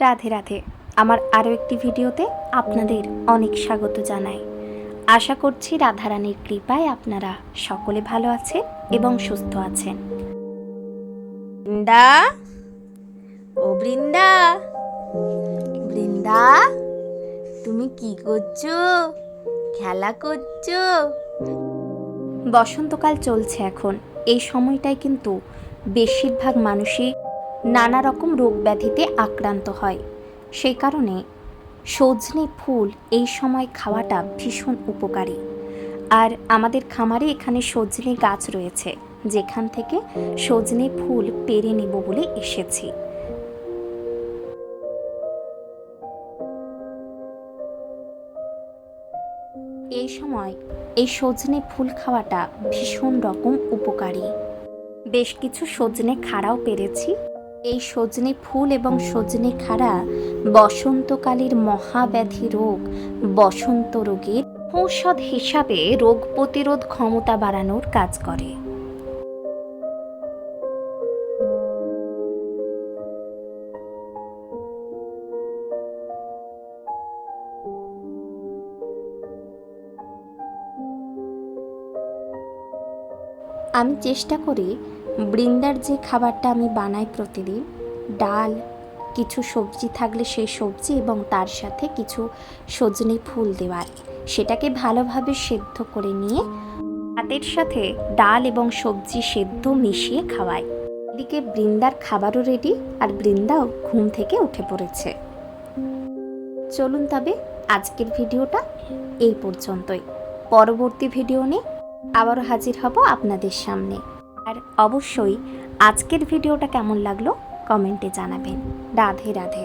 রাধে রাধে। আমার আরও একটি ভিডিওতে আপনাদের অনেক স্বাগত জানাই। আশা করছি রাধারানীর কৃপায় আপনারা সকলে ভালো আছেন এবং সুস্থ আছেন। বৃন্দা, ও বৃন্দা, বৃন্দা, তুমি কি করছো? খেলা করছো? বসন্তকাল চলছে এখন। এই সময়টায় কিন্তু বেশিরভাগ মানুষই নানা রকম রোগ ব্যাধিতে আক্রান্ত হয়। সেই কারণে সজনে ফুল এই সময় খাওয়াটা ভীষণ উপকারী। আর আমাদের খামারে এখানে সজনে গাছ রয়েছে, যেখান থেকে সজনে ফুল পেড়ে নেব বলে এসেছি। এই সময় এই সজনে ফুল খাওয়াটা ভীষণ রকম উপকারী। বেশ কিছু সজনে খাড়াও পেরেছি। এই সজনে ফুল এবং সজনে খাড়া বসন্তকালের মহাব্যাধি রোগ, বসন্ত রোগের ঔষধ হিসাবে রোগ প্রতিরোধ ক্ষমতা বাড়ানোর কাজ করে। আমি চেষ্টা করি বৃন্দার যে খাবারটা আমি বানাই প্রতিদিন, ডাল, কিছু সবজি থাকলে সেই সবজি এবং তার সাথে কিছু সজনে ফুল দেওয়ার, সেটাকে ভালোভাবে সেদ্ধ করে নিয়ে ভাতের সাথে ডাল এবং সবজি সেদ্ধ মিশিয়ে খাওয়াই। এদিকে বৃন্দার খাবারও রেডি, আর বৃন্দাও ঘুম থেকে উঠে পড়েছে। চলুন তবে আজকের ভিডিওটা এই পর্যন্তই। পরবর্তী ভিডিও নিয়ে আবারও হাজির হব আপনাদের সামনে। আর অবশ্যই আজকের ভিডিওটা কেমন লাগলো কমেন্টে জানাবেন। রাধে রাধে।